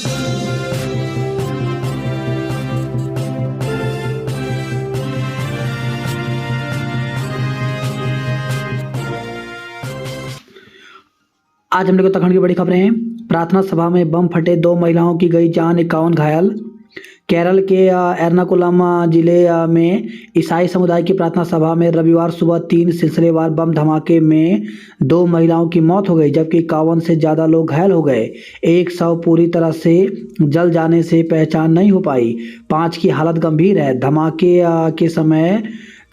आज हम लोग उत्तराखंड की बड़ी खबरें हैं। प्रार्थना सभा में बम फटे, 2 महिलाओं की गई जान, 51 घायल। केरल के एर्नाकुलम जिले में ईसाई समुदाय की प्रार्थना सभा में रविवार सुबह 3 सिलसिलेवार बम धमाके में 2 महिलाओं की मौत हो गई, जबकि 51 से ज़्यादा लोग घायल हो गए। एक शव पूरी तरह से जल जाने से पहचान नहीं हो पाई। 5 की हालत गंभीर है। धमाके के समय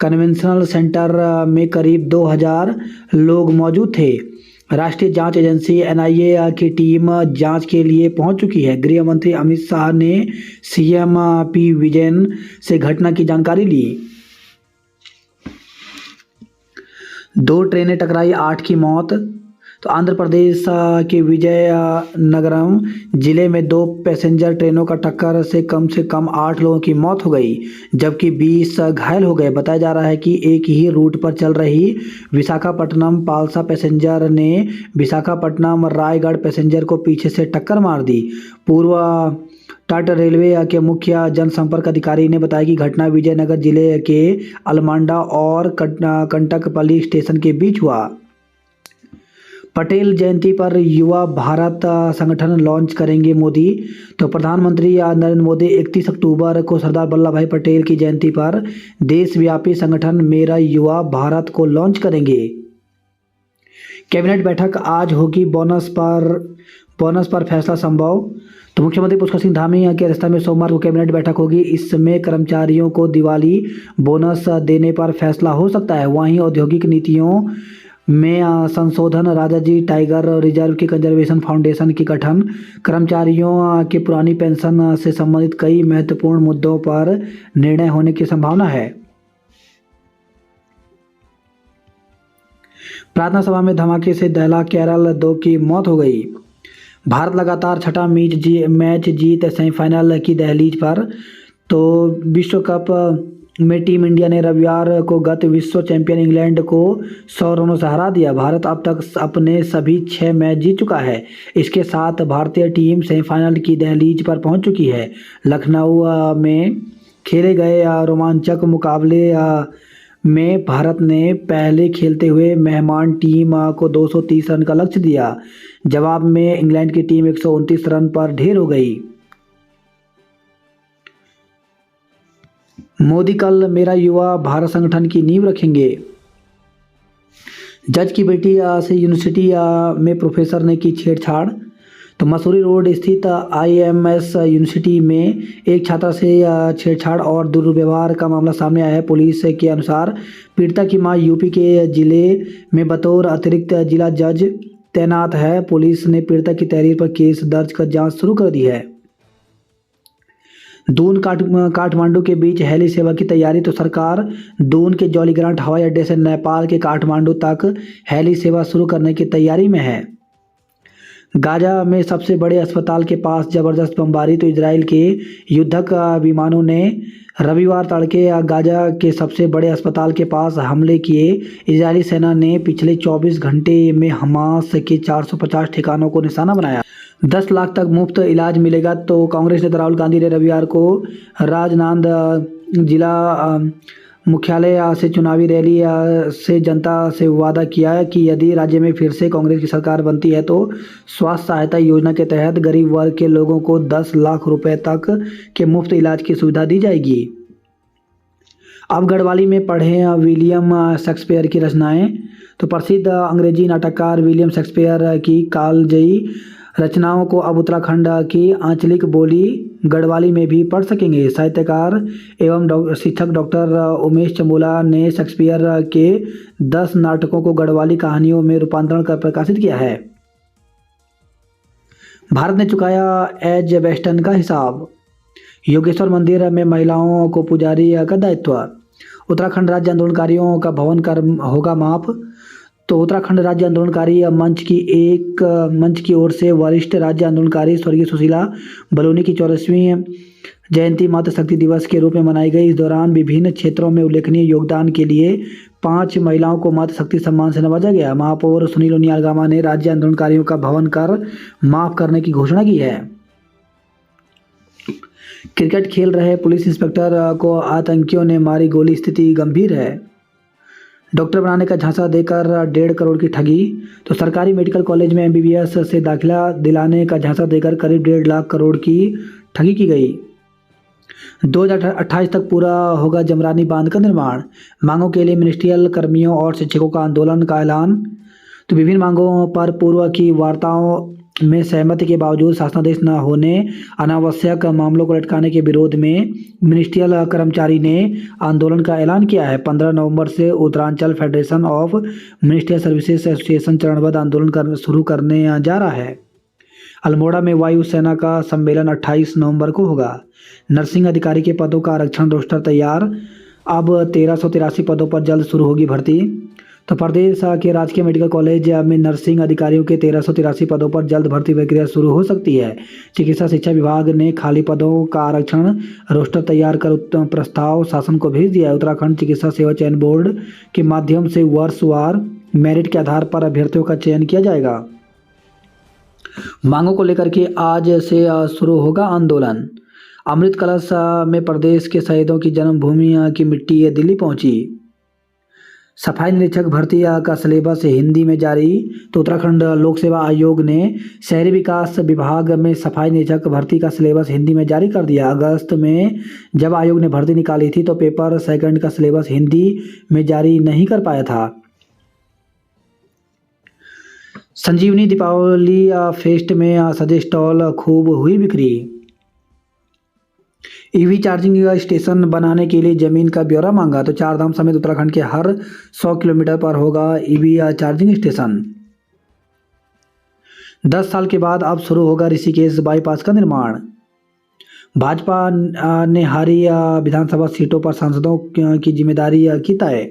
कन्वेंशनल सेंटर में करीब 2000 लोग मौजूद थे। राष्ट्रीय जांच एजेंसी एनआईए की टीम जांच के लिए पहुंच चुकी है। गृह मंत्री अमित शाह ने सीएम पी विजयन से घटना की जानकारी ली। 2 ट्रेनें टकराई, 8 की मौत। तो आंध्र प्रदेश के विजयनगरम जिले में 2 पैसेंजर ट्रेनों का टक्कर से कम 8 लोगों की मौत हो गई, जबकि 20 घायल हो गए। बताया जा रहा है कि एक ही रूट पर चल रही विशाखापट्टनम पालसा पैसेंजर ने विशाखापट्टनम रायगढ़ पैसेंजर को पीछे से टक्कर मार दी। पूर्व तट रेलवे के मुख्य जनसंपर्क अधिकारी ने बताया कि घटना विजयनगर जिले के अलमांडा और कंटकपल्ली स्टेशन के बीच हुआ। पटेल जयंती पर युवा भारत संगठन लॉन्च करेंगे मोदी। तो प्रधानमंत्री नरेंद्र मोदी 31 अक्टूबर को सरदार वल्लभ भाई पटेल की जयंती पर देशव्यापी संगठन मेरा युवा भारत को लॉन्च करेंगे। कैबिनेट बैठक आज होगी, बोनस पर फैसला संभव। तो मुख्यमंत्री पुष्कर सिंह धामी के अध्यक्षता में सोमवार को कैबिनेट बैठक होगी। इसमें कर्मचारियों को दिवाली बोनस देने पर फैसला हो सकता है। वहीं औद्योगिक नीतियों में संशोधन, राजाजी टाइगर रिजर्व की कंजर्वेशन फाउंडेशन की गठन, कर्मचारियों के पुरानी पेंशन से संबंधित कई महत्वपूर्ण मुद्दों पर निर्णय होने की संभावना है। प्रार्थना सभा में धमाके से दहला, केरल 2 की मौत हो गई। भारत लगातार छठा मैच जीत सेमीफाइनल की दहलीज पर। तो विश्व कप में टीम इंडिया ने रविवार को गत विश्व चैंपियन इंग्लैंड को 100 रनों से हरा दिया। भारत अब तक अपने सभी 6 मैच जीत चुका है। इसके साथ भारतीय टीम सेमीफाइनल की दहलीज पर पहुंच चुकी है। लखनऊ में खेले गए रोमांचक मुकाबले में भारत ने पहले खेलते हुए मेहमान टीम को 230 रन का लक्ष्य दिया। जवाब में इंग्लैंड की टीम 129 रन पर ढेर हो गई। मोदी कल मेरा युवा भारत संगठन की नींव रखेंगे। जज की बेटी से यूनिवर्सिटी में प्रोफेसर ने की छेड़छाड़। तो मसूरी रोड स्थित आईएमएस यूनिवर्सिटी में एक छात्रा से छेड़छाड़ और दुर्व्यवहार का मामला सामने आया है। पुलिस के अनुसार पीड़िता की मां यूपी के जिले में बतौर अतिरिक्त जिला जज तैनात है। पुलिस ने पीड़िता की तहरीर पर केस दर्ज कर जांच शुरू कर दी है। दून काठमांडू के बीच हेली सेवा की तैयारी। तो सरकार दून के जॉलीग्रांट हवाई अड्डे से नेपाल के काठमांडू तक हेली सेवा शुरू करने की तैयारी में है। गाजा में सबसे बड़े अस्पताल के पास जबरदस्त बमबारी। तो इजराइल के युद्धक विमानों ने रविवार तड़के गाजा के सबसे बड़े अस्पताल के पास हमले किए। इजरायली सेना ने पिछले 24 घंटे में हमास के 450 ठिकानों को निशाना बनाया। 10 लाख तक मुफ्त इलाज मिलेगा। तो कांग्रेस नेता राहुल गांधी ने रविवार को राजनांद जिला मुख्यालय से चुनावी रैली से जनता से वादा किया है कि यदि राज्य में फिर से कांग्रेस की सरकार बनती है तो स्वास्थ्य सहायता योजना के तहत गरीब वर्ग के लोगों को 10 लाख रुपए तक के मुफ्त इलाज की सुविधा दी जाएगी। अब गढ़वाली में पढ़ें विलियम शेक्सपियर की रचनाएं। तो प्रसिद्ध अंग्रेजी नाटककार विलियम शेक्सपियर की कालजयी रचनाओं को अब उत्तराखंड की आंचलिक बोली गढ़वाली में भी पढ़ सकेंगे। साहित्यकार एवं शिक्षक डॉक्टर उमेश चमोला ने शेक्सपियर के 10 नाटकों को गढ़वाली कहानियों में रूपांतरण कर प्रकाशित किया है। भारत ने चुकाया एज वेस्टर्न का हिसाब। योगेश्वर मंदिर में महिलाओं को पुजारी का दायित्व। उत्तराखंड राज्य आंदोलनकारियों का भवन कर होगा माफ। तो उत्तराखंड राज्य आंदोलनकारी मंच की ओर से वरिष्ठ राज्य आंदोलनकारी स्वर्गीय सुशीला बलूनी की 84वीं जयंती मातृशक्ति दिवस के रूप में मनाई गई। इस दौरान विभिन्न क्षेत्रों में उल्लेखनीय योगदान के लिए 5 महिलाओं को मातृशक्ति सम्मान से नवाजा गया। महापौर सुनील उनियाल गामा ने राज्य आंदोलनकारियों का भवन कर माफ करने की घोषणा की है। क्रिकेट खेल रहे पुलिस इंस्पेक्टर को आतंकियों ने मारी गोली, स्थिति गंभीर है। डॉक्टर बनाने का झांसा देकर 1.5 करोड़ की ठगी। तो सरकारी मेडिकल कॉलेज में एमबीबीएस से दाखिला दिलाने का झांसा देकर करीब 1.5 लाख करोड़ की ठगी की गई। 2028 तक पूरा होगा जमरानी बांध का निर्माण। मांगों के लिए मिनिस्ट्रियल कर्मियों और शिक्षकों का आंदोलन का ऐलान। तो विभिन्न मांगों पर पूर्व की वार्ताओं में सहमति के बावजूद शासनादेश न होने, अनावश्यक मामलों को लटकाने के विरोध में मिनिस्ट्रियल कर्मचारी ने आंदोलन का ऐलान किया है। 15 नवंबर से Uttaranchal federation of ministerial services association चरणबद्ध आंदोलन शुरू करने जा रहा है। अल्मोड़ा में वायुसेना का सम्मेलन 28 नवंबर को होगा। नर्सिंग अधिकारी के पदों का आरक्षण रोस्टर तैयार। अब 1383 पदों पर जल्द शुरू होगी भर्ती। तो प्रदेश के राजकीय मेडिकल कॉलेज में नर्सिंग अधिकारियों के 1383 पदों पर जल्द भर्ती प्रक्रिया शुरू हो सकती है। चिकित्सा शिक्षा विभाग ने खाली पदों का आरक्षण रोस्टर तैयार कर उत्तम प्रस्ताव शासन को भेज दिया है। उत्तराखंड चिकित्सा सेवा चयन बोर्ड के माध्यम से वर्षवार मेरिट के आधार पर अभ्यर्थियों का चयन किया जाएगा। मांगों को लेकर के आज से शुरू होगा आंदोलन। अमृत कलश में प्रदेश के शहीदों की जन्मभूमि की मिट्टी दिल्ली पहुंची। सफाई निरीक्षक भर्ती का सिलेबस हिंदी में जारी। तो उत्तराखंड लोक सेवा आयोग ने शहरी विकास विभाग में सफाई निरीक्षक भर्ती का सिलेबस हिंदी में जारी कर दिया। अगस्त में जब आयोग ने भर्ती निकाली थी तो पेपर सेकंड का सिलेबस हिंदी में जारी नहीं कर पाया था। संजीवनी दीपावली फेस्ट में सजे स्टॉल, खूब हुई बिक्री। ईवी चार्जिंग स्टेशन बनाने के लिए जमीन का ब्यौरा मांगा। तो चारधाम समेत उत्तराखंड के हर 100 किलोमीटर पर होगा ईवी चार्जिंग स्टेशन। 10 साल के बाद अब शुरू होगा ऋषिकेश बाईपास का निर्माण। भाजपा ने हारी विधानसभा सीटों पर सांसदों की जिम्मेदारी की तय।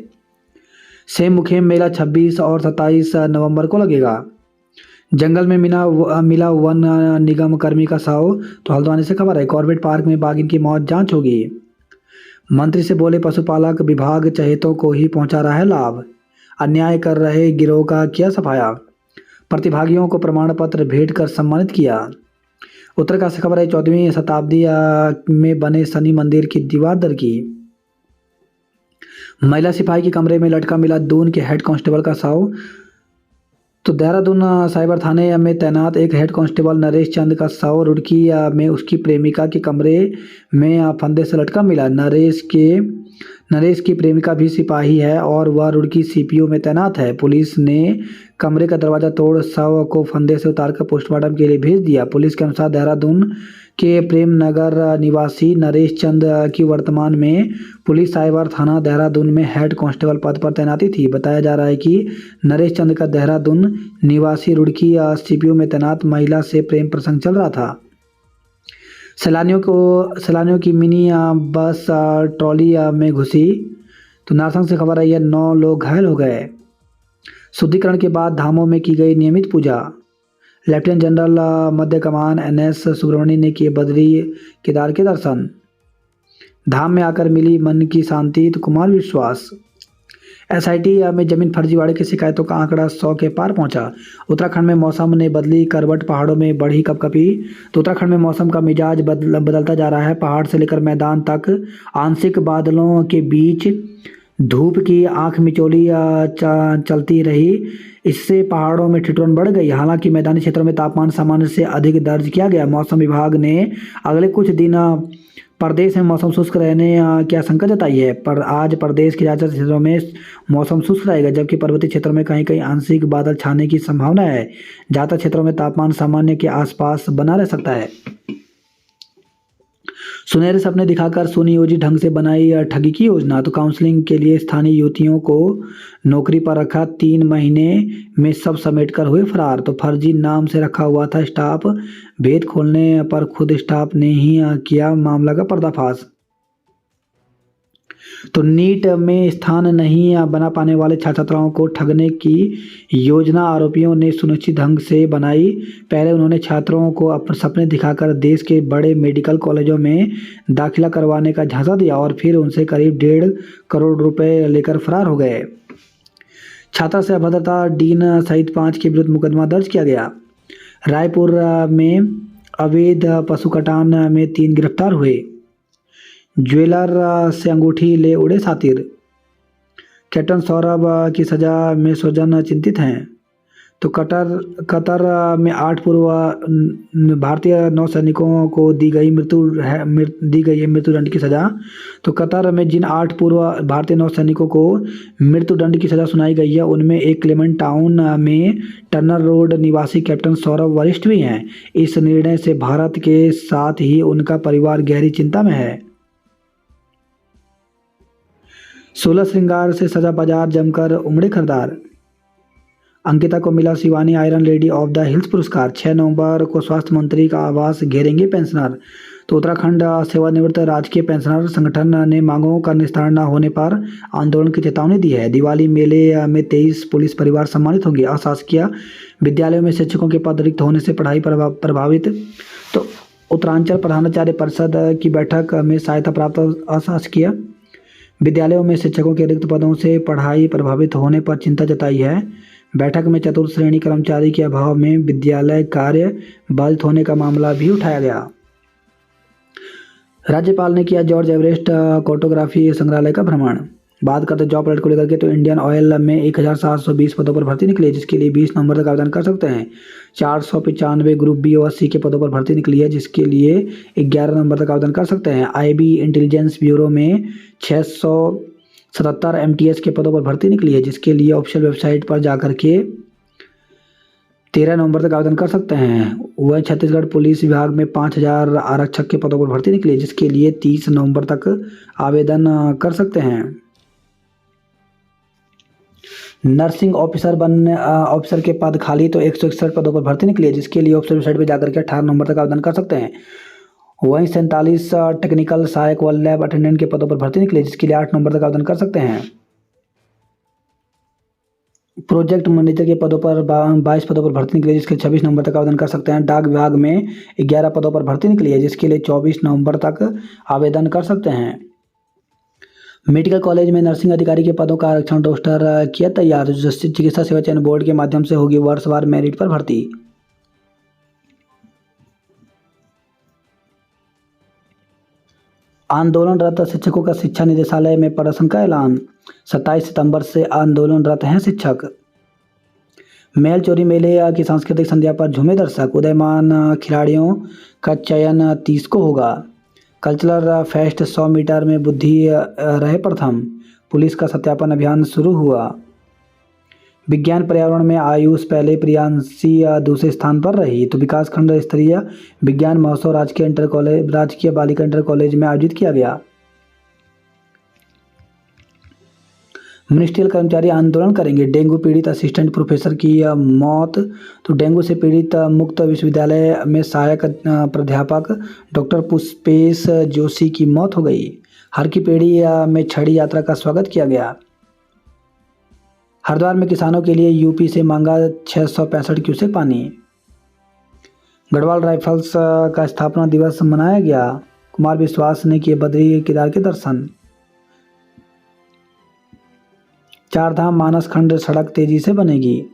सेम मुखेम मेला 26 और 27 नवंबर को लगेगा। जंगल में मिला वन निगम कर्मी का शव। तो हल्द्वानी से खबर है। कॉर्बेट पार्क में बाघिन की मौत, जांच होगी। मंत्री से बोले पशुपालक, विभाग चहेतों को ही पहुंचा रहा है लाभ। अन्याय कर रहे गिरोह का किया सफाया। प्रतिभागियों को प्रमाण पत्र भेंट कर सम्मानित किया। उत्तरकाशी से खबर है। 14वीं शताब्दी में बने शनि मंदिर की दीवार दरकी। महिला सिपाही के कमरे में लटका मिला दून के हेड कांस्टेबल का शव। तो देहरादून साइबर थाने में तैनात एक हेड कांस्टेबल नरेश चंद का शव रुड़की में उसकी प्रेमिका के कमरे में फंदे से लटका मिला। नरेश की प्रेमिका भी सिपाही है और वह रुड़की सीपीयू में तैनात है। पुलिस ने कमरे का दरवाजा तोड़ शव को फंदे से उतारकर पोस्टमार्टम के लिए भेज दिया। पुलिस के अनुसार देहरादून के प्रेम नगर निवासी नरेश चंद की वर्तमान में पुलिस साइबर थाना देहरादून में हेड कांस्टेबल पद पर तैनाती थी। बताया जा रहा है कि नरेश चंद का देहरादून निवासी रुड़की सीपीयू में तैनात महिला से प्रेम प्रसंग चल रहा था। सैलानियों की मिनी बस ट्रॉली में घुसी। तो नारसंग से खबर आई है। 9 लोग घायल हो गए। शुद्धिकरण के बाद धामों में की गई नियमित पूजा। लेफ्टिनेंट जनरल मध्य कमान NS सुब्रमण्यम ने किए बद्री केदार के दर्शन। धाम में आकर मिली मन की शांति। तो कुमार विश्वास। SIT में जमीन फर्जीवाड़े की शिकायतों का आंकड़ा 100 के पार पहुंचा। उत्तराखंड में मौसम ने बदली करवट, पहाड़ों में बढ़ी कपकपी। तो उत्तराखंड में मौसम का मिजाज बदलता जा रहा है। पहाड़ से लेकर मैदान तक आंशिक बादलों के बीच धूप की आंख मिचौली चलती रही। इससे पहाड़ों में ठिठुरन बढ़ गई। हालांकि मैदानी क्षेत्रों में तापमान सामान्य से अधिक दर्ज किया गया। मौसम विभाग ने अगले कुछ दिन प्रदेश में मौसम शुष्क रहने की आशंका जताई है। पर आज प्रदेश के ज़्यादातर क्षेत्रों में मौसम शुष्क रहेगा, जबकि पर्वतीय क्षेत्रों में कहीं कहीं आंशिक बादल छाने की संभावना है। ज़्यादातर क्षेत्रों में तापमान सामान्य के आसपास बना रह सकता है। सुनहरे सपने दिखाकर सुनियोजित ढंग से बनाई ठगी की योजना। तो काउंसलिंग के लिए स्थानीय युवतियों को नौकरी पर रखा। 3 महीने में सब समेटकर हुए फरार। तो फर्जी नाम से रखा हुआ था स्टाफ। भेद खोलने पर खुद स्टाफ ने ही किया मामला का पर्दाफाश। तो नीट में स्थान नहीं बना पाने वाले छात्र छात्राओं को ठगने की योजना आरोपियों ने सुनिश्चित ढंग से बनाई। पहले उन्होंने छात्रों को अपने सपने दिखाकर देश के बड़े मेडिकल कॉलेजों में दाखिला करवाने का झांसा दिया और फिर उनसे करीब 1.5 करोड़ रुपए लेकर फरार हो गए। छात्रा से अभद्रता, डीन सहित 5 के विरुद्ध मुकदमा दर्ज किया गया। रायपुर में अवैध पशु कटान में 3 गिरफ्तार हुए। ज्वेलर से अंगूठी ले उड़े सातिर। कैप्टन सौरभ की सजा में स्वजन चिंतित हैं। तो कतर में 8 पूर्व भारतीय नौसैनिकों को दी गई है मृत्युदंड की सजा। तो कतर में जिन 8 पूर्व भारतीय नौसैनिकों को मृत्युदंड की सजा सुनाई गई है, उनमें एक क्लेमेंट टाउन में टर्नर रोड निवासी कैप्टन सौरभ वरिष्ठ भी हैं। इस निर्णय से भारत के साथ ही उनका परिवार गहरी चिंता में है। 16 श्रृंगार से सजा बाजार जमकर उमड़े खरीदार। अंकिता को मिला Shivani iron lady of the hills पुरस्कार। 6 नवंबर को स्वास्थ्य मंत्री का आवास घेरेंगे पेंशनर। तो उत्तराखंड सेवानिवृत्त राजकीय पेंशनर संगठन ने मांगों का निस्तारण न होने पर आंदोलन की चेतावनी दी है। दिवाली मेले में 23 पुलिस परिवार सम्मानित होंगे। अशासकीय विद्यालयों में शिक्षकों के पद रिक्त होने से पढ़ाई प्रभावित। तो उत्तरांचल प्रधानाचार्य परिषद की बैठक में सहायता प्राप्त। अशासकीय विद्यालयों में शिक्षकों के रिक्त पदों से पढ़ाई प्रभावित होने पर चिंता जताई है। बैठक में चतुर्थ श्रेणी कर्मचारी के अभाव में विद्यालय कार्य बाधित होने का मामला भी उठाया गया। राज्यपाल ने किया जॉर्ज एवरेस्ट फोटोग्राफी संग्रहालय का भ्रमण। बात करते जॉब अपडेट को लेकर के, तो इंडियन ऑयल में 1720 पदों पर भर्ती निकली है, जिसके लिए 20 नवंबर तक आवेदन कर सकते हैं। 495 ग्रुप बी और सी के पदों पर भर्ती निकली है, जिसके लिए 11 नवंबर तक आवेदन कर सकते हैं। IB इंटेलिजेंस ब्यूरो में 677 MTS के पदों पर भर्ती निकली है, जिसके लिए ऑफिशियल वेबसाइट पर जाकर के 13 नवंबर तक आवेदन कर सकते हैं। वह छत्तीसगढ़ पुलिस विभाग में 5000 आरक्षक के पदों पर भर्ती निकली है, जिसके लिए 30 नवंबर तक आवेदन कर सकते हैं। नर्सिंग ऑफिसर के पद खाली, तो 161 पदों पर भर्ती निकली है, जिसके लिए ऑफिशियल वेबसाइट पर जाकर के 18 नवंबर तक आवेदन कर सकते हैं। वहीं 47 टेक्निकल सहायक व लैब अटेंडेंट के पदों पर भर्ती निकली, जिसके लिए 8 नवंबर तक आवेदन कर सकते हैं। प्रोजेक्ट मैनेजर के पदों पर 22 पदों पर भर्ती निकली है, जिसके लिए 26 नवंबर तक आवेदन कर सकते हैं। डाक विभाग में 11 पदों पर भर्ती निकली है, जिसके लिए 24 नवंबर तक आवेदन कर सकते हैं। मेडिकल कॉलेज में नर्सिंग अधिकारी के पदों का आरक्षण रोस्टर किया तैयार। चिकित्सा सेवा चयन बोर्ड के माध्यम से होगी वर्षवार मेरिट पर भर्ती। आंदोलनरत शिक्षकों का शिक्षा निदेशालय में प्रदर्शन का ऐलान। 27 सितंबर से आंदोलनरत हैं शिक्षक। मेल चोरी मेले की सांस्कृतिक संध्या पर झूमे दर्शक। उदयमान खिलाड़ियों का चयन 30 को होगा। कल्चरल फेस्ट 100 मीटर में बुद्धि रहे प्रथम। पुलिस का सत्यापन अभियान शुरू हुआ। विज्ञान पर्यावरण में आयुष पहले, प्रियांशी दूसरे स्थान पर रही। तो विकासखंड स्तरीय विज्ञान महोत्सव राजकीय बालिका इंटर कॉलेज में आयोजित किया गया। मिनिस्ट्रियल कर्मचारी आंदोलन करेंगे। डेंगू पीड़ित असिस्टेंट प्रोफेसर की मौत। तो डेंगू से पीड़ित मुक्त विश्वविद्यालय में सहायक प्राध्यापक डॉक्टर पुष्पेश जोशी की मौत हो गई। हर की पेड़ी में छड़ी यात्रा का स्वागत किया गया। हरिद्वार में किसानों के लिए यूपी से मांगा 665 क्यूसेक पानी। गढ़वाल राइफल्स का स्थापना दिवस मनाया गया। कुमार विश्वास ने किए बद्री केदार के दर्शन। चारधाम मानस खंड सड़क तेजी से बनेगी।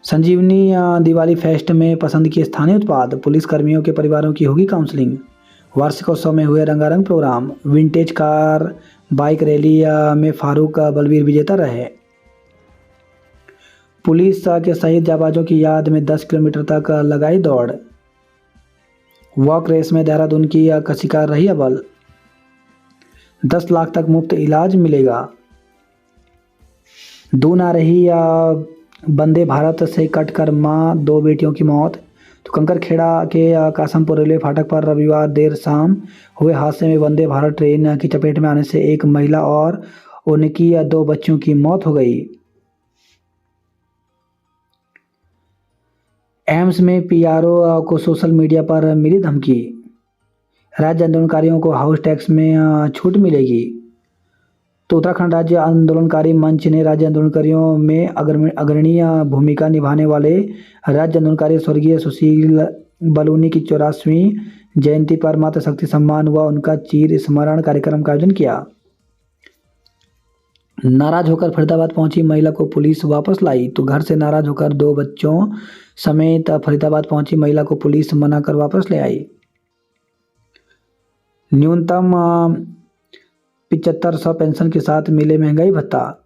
संजीवनी दिवाली फेस्ट में पसंद किए स्थानीय उत्पाद। पुलिस कर्मियों के परिवारों की होगी काउंसलिंग। वार्षिकोत्सव में हुए रंगारंग programme. Vintage car bike rally में फारूक बलवीर विजेता रहे। पुलिस के शहीद जाबाजों की याद में 10 किलोमीटर तक लगाई दौड़। वॉक रेस में देहरादून की कशिका रही अव्वल। 10 लाख तक मुफ्त इलाज मिलेगा। दून आ रही वंदे भारत से कटकर मां 2 बेटियों की मौत। तो कंकरखेड़ा के कासमपुर रेलवे फाटक पर रविवार देर शाम हुए हादसे में वंदे भारत ट्रेन की चपेट में आने से एक महिला और उनकी 2 बच्चियों की मौत हो गई। एम्स में PRO को सोशल मीडिया पर मिली धमकी। राज्य आंदोलनकारियों को हाउस टैक्स में छूट मिलेगी। तो उत्तराखंड राज्य आंदोलनकारी मंच ने राज्य आंदोलनकारियों में अग्रणीय भूमिका निभाने वाले राज्य आंदोलनकारी स्वर्गीय सुशील बलूनी की 84वीं जयंती पर मातृशक्ति सम्मान व उनका चीर स्मरण कार्यक्रम का आयोजन किया। नाराज होकर फरीदाबाद पहुंची महिला को पुलिस वापस लाई। तो घर से नाराज होकर 2 बच्चों समेत फरीदाबाद पहुंची महिला को पुलिस मना कर वापस ले आई। न्यूनतम 7500 पेंशन के साथ मिले महंगाई भत्ता।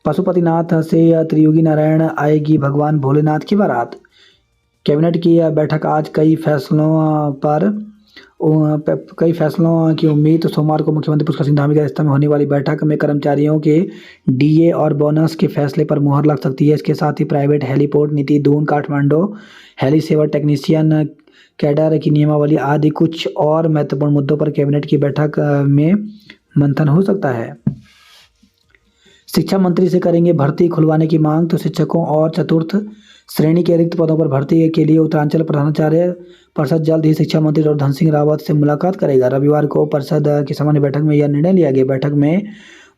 पशुपतिनाथ से त्रियोगी नारायण आएगी भगवान भोलेनाथ की बारात। कैबिनेट की बैठक आज कई फैसलों की उम्मीद। तो सोमवार को मुख्यमंत्री पुष्कर सिंह धामी की अध्यक्षता में होने वाली बैठक में कर्मचारियों के डीए और बोनस के फैसले पर मुहर लग सकती है। इसके साथ ही प्राइवेट हेलीपोर्ट नीति, दून काठमांडू हेली सेवा टेक्नीशियन कैडर की नियमावली आदि कुछ और महत्वपूर्ण मुद्दों पर कैबिनेट की बैठक में मंथन हो सकता है। शिक्षा मंत्री से करेंगे भर्ती खुलवाने की मांग। तो शिक्षकों और चतुर्थ श्रेणी के रिक्त पदों पर भर्ती के लिए उत्तरांचल प्रधानाचार्य परिषद जल्द ही शिक्षा मंत्री डॉक्टर धन सिंह रावत से मुलाकात करेगा। रविवार को परिषद की सामान्य बैठक में यह निर्णय लिया गया। बैठक में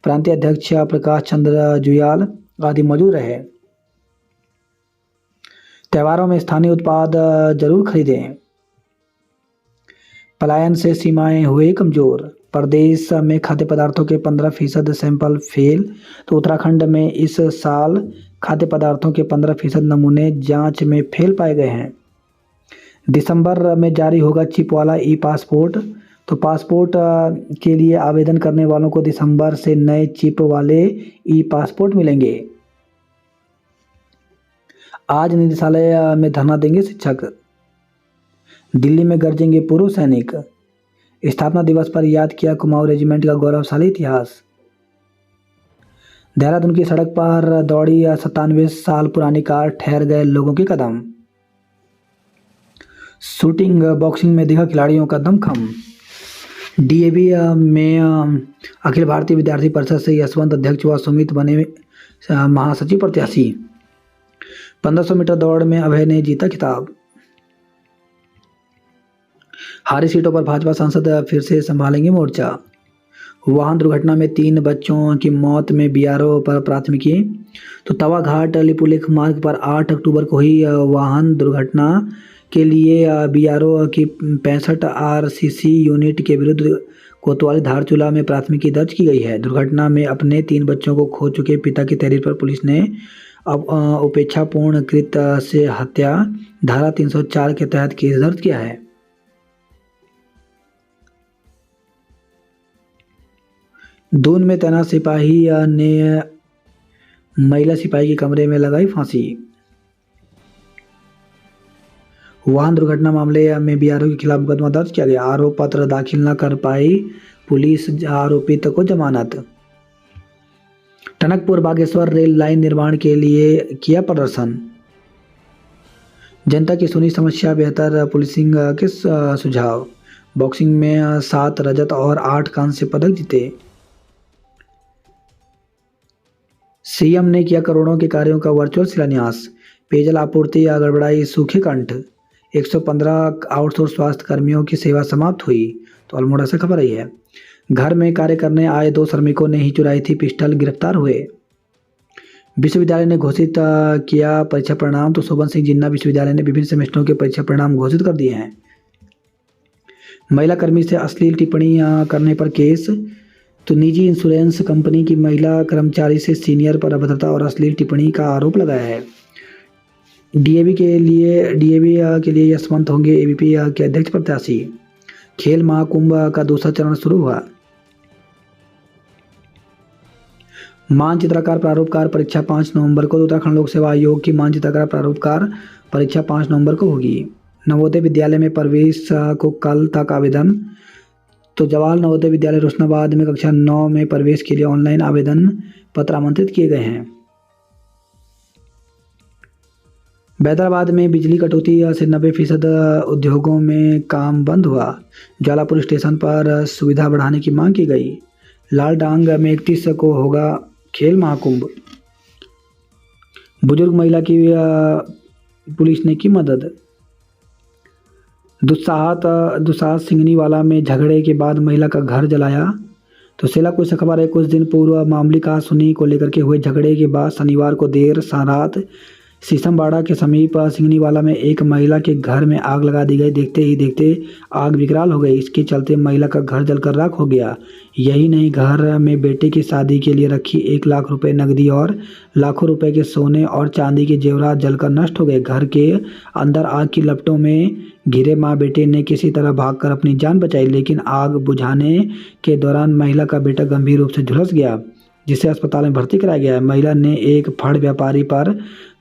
प्रांतीय अध्यक्ष प्रकाश चंद्र जुयाल आदि मौजूद रहे। त्योहारों में स्थानीय उत्पाद जरूर खरीदें। पलायन से सीमाएं हुए कमजोर। प्रदेश में खाद्य पदार्थों के 15% सैंपल फेल। तो उत्तराखंड में इस साल खाद्य पदार्थों के 15% नमूने जांच में फेल पाए गए हैं। दिसंबर में जारी होगा चिप वाला ई पासपोर्ट। तो पासपोर्ट के लिए आवेदन करने वालों को दिसंबर से नए चिप वाले ई पासपोर्ट मिलेंगे। आज निदेशालय में धरना देंगे शिक्षक। दिल्ली में गरजेंगे पूर्व सैनिक। स्थापना दिवस पर याद किया कुमाऊं रेजिमेंट का गौरवशाली इतिहास। देहरादून की सड़क पर दौड़ी 97 साल पुरानी कार, ठहर गए लोगों के कदम। शूटिंग बॉक्सिंग में दिखा खिलाड़ियों का दमखम। डीएवी में अखिल भारतीय विद्यार्थी परिषद से यशवंत अध्यक्ष व सुमित बने महासचिव प्रत्याशी। 1500 मीटर दौड़ में अभय ने जीता खिताब। हारी सीटों पर भाजपा सांसद फिर से संभालेंगे मोर्चा। वाहन दुर्घटना में 3 बच्चों की मौत में बीआरओ पर प्राथमिकी। तो तवाघाट लिपुलेख मार्ग पर 8 अक्टूबर को हुई वाहन दुर्घटना के लिए बीआरओ की 65 आरसीसी यूनिट के विरुद्ध कोतवाली धारचूला में प्राथमिकी दर्ज की गई है। दुर्घटना में अपने 3 बच्चों को खो चुके पिता की तहरीर पर पुलिस ने अब उपेक्षापूर्ण कृत्य से हत्या धारा 304 के तहत केस दर्ज किया है। दून में तैनात सिपाही ने महिला सिपाही के कमरे में लगाई फांसी। वाहन दुर्घटना मामले में बीआरओ के खिलाफ मुकदमा दर्ज किया गया। आरोप पत्र दाखिल न कर पाई पुलिस, आरोपित को जमानत। टनकपुर बागेश्वर रेल लाइन निर्माण के लिए किया प्रदर्शन। जनता की सुनी समस्या, बेहतर पुलिसिंग के सुझाव। बॉक्सिंग में 7 रजत और 8 कांस्य पदक जीते। सीएम ने किया करोड़ों के कार्यों का वर्चुअल शिलान्यास। पेयजल आपूर्ति या गड़बड़ाई, सूखे कंठ। 115 आउटसोर्स स्वास्थ्य कर्मियों की सेवा समाप्त हुई। तो अल्मोड़ा से खबर आई है। घर में कार्य करने आए 2 श्रमिकों ने ही चुराई थी पिस्टल, गिरफ्तार हुए। विश्वविद्यालय ने घोषित किया परीक्षा परिणाम। तो शोभन सिंह जिन्ना विश्वविद्यालय ने विभिन्न सेमेस्टरों के परीक्षा परिणाम घोषित कर दिए हैं। महिला कर्मी से अश्लील टिप्पणी करने पर केस। तो निजी इंश्योरेंस कंपनी की महिला कर्मचारी से सीनियर पर अभद्रता और अश्लील टिप्पणी का आरोप लगाया है। डीएवी के लिए यशवंत होंगे एबीपी के अध्यक्ष प्रत्याशी। खेल महाकुंभ का दूसरा चरण शुरू हुआ। मानचित्रकार प्रारूपकार परीक्षा 5 नवंबर को। उत्तराखंड लोक सेवा आयोग की मानचित्रकार प्रारूपकार परीक्षा 5 नवंबर को होगी। नवोदय विद्यालय में प्रवेश को कल तक आवेदन। तो जवाहर नवोदय विद्यालय रोशनाबाद में कक्षा 9 में प्रवेश के लिए ऑनलाइन आवेदन पत्र आमंत्रित किए गए हैं। बैदराबाद में बिजली कटौती से 90% उद्योगों में काम बंद हुआ। ज्वालापुर स्टेशन पर सुविधा बढ़ाने की मांग की गई। लालडांग में 31 को होगा खेल महाकुंभ। बुजुर्ग महिला की पुलिस ने की मदद। दुस्साहस सिंगनीवाला में झगड़े के बाद महिला का घर जलाया। तो सेला कोई से खबर है। कुछ दिन पूर्व मामूली कहासुनी को लेकर के हुए झगड़े के बाद शनिवार को देर रात शीशमबाड़ा के समीप सिंगनीवाला में एक महिला के घर में आग लगा दी गई। देखते ही देखते आग विकराल हो गई। इसके चलते महिला का घर जलकर राख हो गया। यही नहीं, घर में बेटे की शादी के लिए रखी 1 लाख रुपए नकदी और लाखों रुपए के सोने और चांदी के जेवरात जलकर नष्ट हो गए। घर के अंदर आग की लपटों में घिरे माँ बेटे ने किसी तरह भागकर अपनी जान बचाई, लेकिन आग बुझाने के दौरान महिला का बेटा गंभीर रूप से झुलस गया, जिसे अस्पताल में भर्ती कराया गया है। महिला ने एक फड़ व्यापारी पर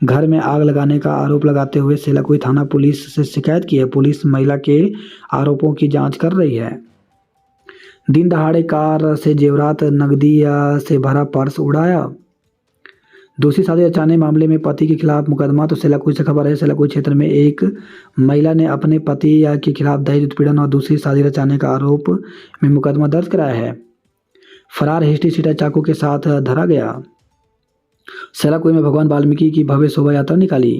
घर में आग लगाने का आरोप लगाते हुए सेलाकुई थाना पुलिस से शिकायत की है। पुलिस महिला के आरोपों की जांच कर रही है। दिन दहाड़े कार से जेवरात नकदी से भरा पर्स उड़ाया। दूसरी शादी रचाने मामले में पति के खिलाफ मुकदमा। तो सेलाकुई से खबर है, सेलाकुई क्षेत्र में एक महिला ने अपने पति के खिलाफ दहेज उत्पीड़न और दूसरी शादी रचाने का आरोप में मुकदमा दर्ज कराया है। फरार हिस्ट्री सीटा चाकू के साथ धरा गया। सेलाकुई में भगवान वाल्मीकि की भव्य शोभा यात्रा निकाली।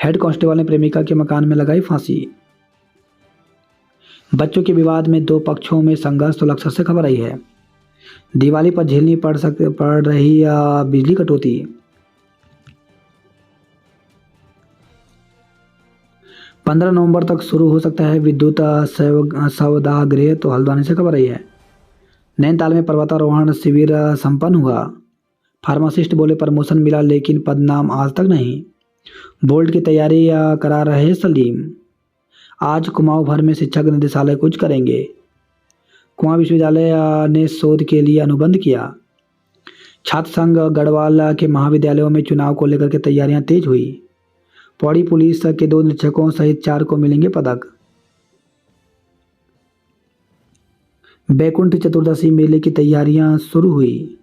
हेड कांस्टेबल ने प्रेमिका के मकान में लगाई फांसी। बच्चों के विवाद में 2 पक्षों में संघर्ष। तो लक्सर से खबर आई है। दिवाली पर झेलनी पड़ रही बिजली कटौती। पंद्रह नवंबर तक शुरू हो सकता है विद्युत सौदागृह। तो हल्द्वानी से खबर आई है। नैनीताल में पर्वतारोहण शिविर संपन्न हुआ। फार्मासिस्ट बोले प्रमोशन मिला, लेकिन पदनाम आज तक नहीं। बोर्ड की तैयारी करा रहे सलीम। आज कुमाऊं भर में शिक्षा निदेशालय कुछ करेंगे। कुमाऊं विश्वविद्यालय ने शोध के लिए अनुबंध किया। छात्र संघ गढ़वाल के महाविद्यालयों में चुनाव को लेकर के तैयारियां तेज हुई। पौड़ी पुलिस के 2 निरीक्षकों सहित 4 को मिलेंगे पदक। बैकुंठ चतुर्दशी मेले की तैयारियां शुरू हुई।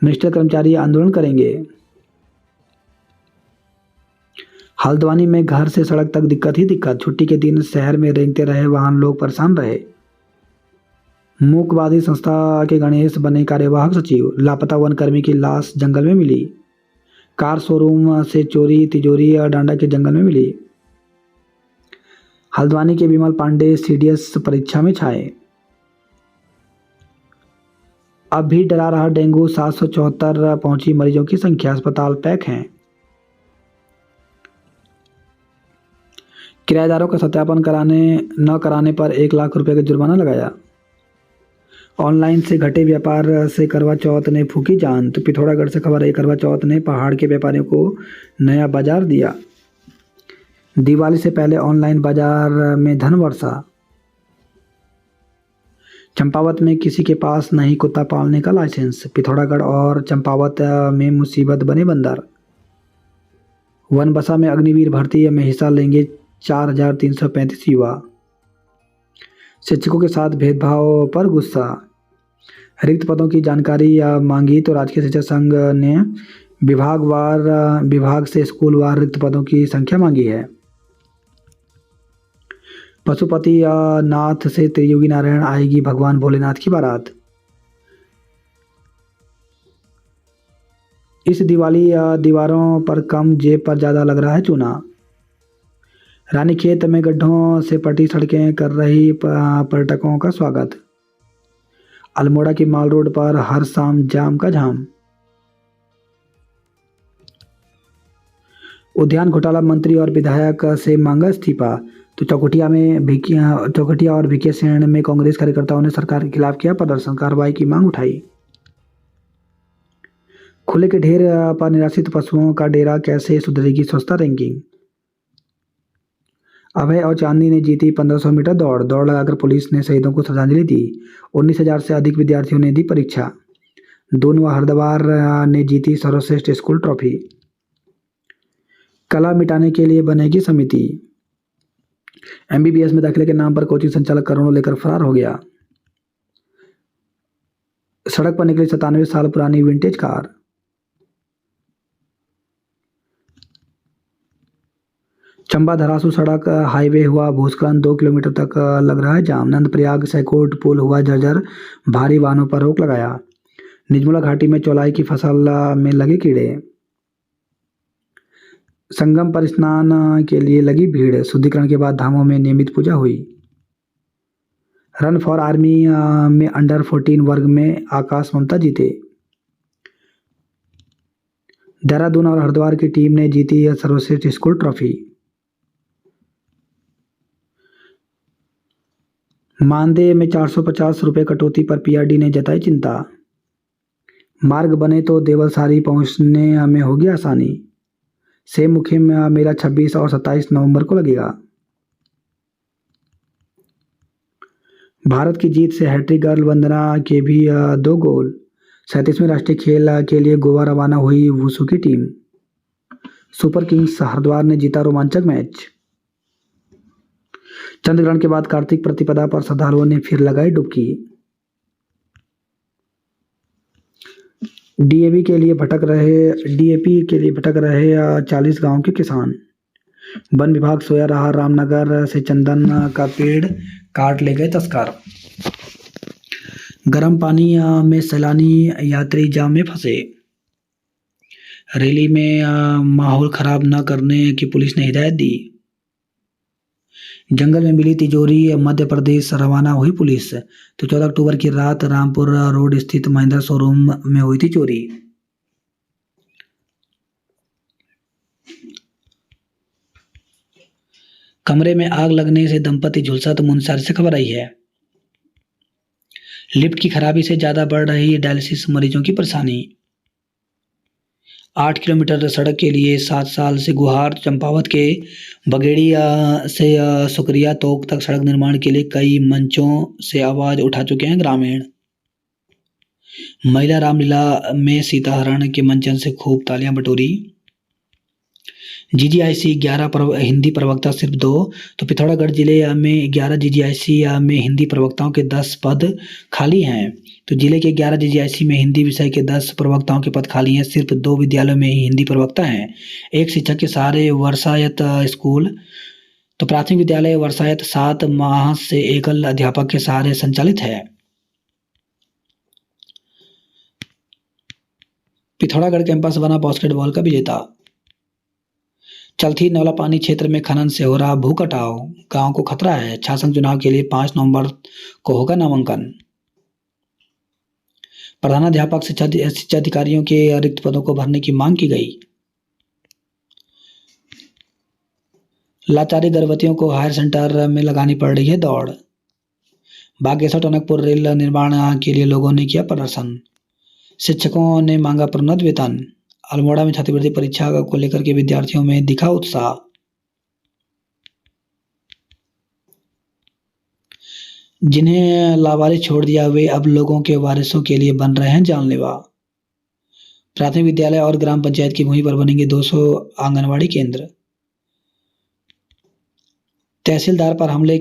मिनिस्टर कर्मचारी आंदोलन करेंगे। हल्द्वानी में घर से सड़क तक दिक्कत ही दिक्कत। छुट्टी के दिन शहर में रेंगते रहे वाहन, लोग परेशान रहे। मूकवादी संस्था के गणेश बने कार्यवाहक सचिव। लापता वनकर्मी की लाश जंगल में मिली। कार शोरूम से चोरी तिजोरी और डांडा के जंगल में मिली। हल्द्वानी के विमल पांडे सीडीएस परीक्षा में छाए। अब भी डरा रहा डेंगू। 774 पहुंची मरीजों की संख्या। अस्पताल पैक हैं। किराएदारों का सत्यापन न कराने पर 1 लाख रुपए का जुर्माना लगाया। ऑनलाइन से घटे व्यापार से करवा चौथ ने फूकी जान। तो पिथौरागढ़ से खबर है, करवा चौथ ने पहाड़ के व्यापारियों को नया बाजार दिया। दिवाली से पहले ऑनलाइन बाजार में धन वर्षा। चंपावत में किसी के पास नहीं कुत्ता पालने का लाइसेंस। पिथौरागढ़ और चंपावत में मुसीबत बने बंदर। वनबसा में अग्निवीर भर्ती में हिस्सा लेंगे 4335 युवा। शिक्षकों के साथ भेदभाव पर गुस्सा। रिक्त पदों की जानकारी मांगी। तो राजकीय शिक्षा संघ ने विभाग से स्कूलवार रिक्त पदों की संख्या मांगी है। पशुपति नाथ से त्रियोगी नारायण आएगी भगवान भोलेनाथ की बारात। इस दिवाली दीवारों पर कम, जेब पर ज्यादा लग रहा है चूना। रानीखेत में गड्ढों से पटी सड़कें कर रही पर्यटकों का स्वागत। अल्मोड़ा की माल रोड पर हर शाम जाम का जाम। उद्यान घोटाला मंत्री और विधायक से मांगा इस्तीफा। तो चौखटिया और भिकियासैंण में कांग्रेस कार्यकर्ताओं ने सरकार के खिलाफ किया प्रदर्शन, कार्रवाई की मांग उठाई। खुले के ढेर पर निराश्रित पशुओं का डेरा, कैसे सुधरेगी स्वच्छता रैंकिंग। अभय और चांदनी ने जीती 1500 मीटर दौड़ लगाकर पुलिस ने शहीदों को श्रद्धांजलि दी। 19,000 से अधिक विद्यार्थियों ने दी परीक्षा। दोनों हरिद्वार ने जीती सर्वश्रेष्ठ स्कूल ट्रॉफी। कला मिटाने के लिए बनेगी समिति। एमबीबीएस में दाखिले के नाम पर कोचिंग संचालक करोड़ों लेकर फरार हो गया। सड़क पर निकली 97 साल पुरानी विंटेज कार। चंबा धरासू सड़क हाईवे हुआ भूस्खलन, 2 किलोमीटर तक लग रहा है जाम। नंदप्रयाग सैकोट पुल हुआ जर्जर, भारी वाहनों पर रोक लगाया। निजमुला घाटी में चौलाई की फसल में लगे कीड़े। संगम पर स्नान के लिए लगी भीड़, शुद्धिकरण के बाद धामों में नियमित पूजा हुई। रन फॉर आर्मी में अंडर 14 वर्ग में आकाश ममता जीते। देहरादून और हरिद्वार की टीम ने जीती सर्वश्रेष्ठ स्कूल ट्रॉफी। मानदेय में 450 रुपये कटौती पर पीआरडी ने जताई चिंता। मार्ग बने तो देवलसारी पहुंचने में होगी आसानी। सेम मुखिम मेला 26 और 27 नवंबर को लगेगा। भारत की जीत से हैट्रिक गर्ल वंदना के भी 2 गोल। 37वें राष्ट्रीय खेल के लिए गोवा रवाना हुई वुशु की टीम। सुपर किंग्स हरिद्वार ने जीता रोमांचक मैच। चंद्रग्रहण के बाद कार्तिक प्रतिपदा पर श्रद्धालुओं ने फिर लगाई डुबकी। डीएपी के लिए भटक रहे 40 गांव के किसान। वन विभाग सोया रहा, रामनगर से चंदन का पेड़ काट ले गए तस्कर। गर्म पानी में सैलानी यात्री जाम में फंसे। रैली में माहौल खराब न करने की पुलिस ने हिदायत दी। जंगल में मिली तिजोरी, मध्य प्रदेश रवाना हुई पुलिस। तो 14 अक्टूबर की रात रामपुर रोड स्थित महिंद्रा शोरूम में हुई थी चोरी। कमरे में आग लगने से दंपति झुलसा, तो मुंसार से खबर आई है। लिफ्ट की खराबी से ज्यादा बढ़ रही डायलिसिस मरीजों की परेशानी। 8 किलोमीटर सड़क के लिए 7 साल से गुहार। चंपावत के बगेड़ी से सुकरिया तोक तक सड़क निर्माण के लिए कई मंचों से आवाज उठा चुके हैं ग्रामीण। महिला रामलीला में सीताहरण के मंचन से खूब तालियां बटोरी। जीजीआईसी 11 हिंदी प्रवक्ता सिर्फ 2। तो पिथौरागढ़ जिले में 11 जीजीआईसी में हिंदी प्रवक्ताओं के 10 पद खाली हैं। तो जिले के 11 जीजीआईसी में हिंदी विषय के 10 प्रवक्ताओं के पद खाली हैं। सिर्फ 2 विद्यालयों में ही हिंदी प्रवक्ता हैं। एक शिक्षक के सहारे वर्षायत स्कूल। तो प्राथमिक विद्यालय वर्षायत 7 माह से एकल अध्यापक के सहारे संचालित है। पिथौरागढ़ कैंपस बना बास्केटबॉल का विजेता। चलथी नौलापानी क्षेत्र में खनन से हो रहा भू कटाव, गांव को खतरा है। शासन चुनाव के लिए 5 नवंबर को होगा नामांकन। प्रधानाध्यापक शिक्षा अधिकारियों के रिक्त पदों को भरने की मांग की गई। लाचारी गर्भवतियों को हायर सेंटर में लगानी पड़ रही है दौड़। बागेश्वर टनकपुर रेल निर्माण के लिए लोगों ने किया प्रदर्शन। शिक्षकों ने मांगा प्रोन्नत वेतन। अल्मोड़ा में छात्रवृत्ति परीक्षा को लेकर के विद्यार्थियों में दिखा उत्साह। जिन्हें लावारिस छोड़ दिया, वे अब लोगों के वारिसों के लिए बन रहे हैं जानलेवा। प्राथमिक विद्यालय और ग्राम पंचायत की भूमि पर बनेंगे 200 आंगनवाड़ी केंद्र। तहसीलदार पर हमले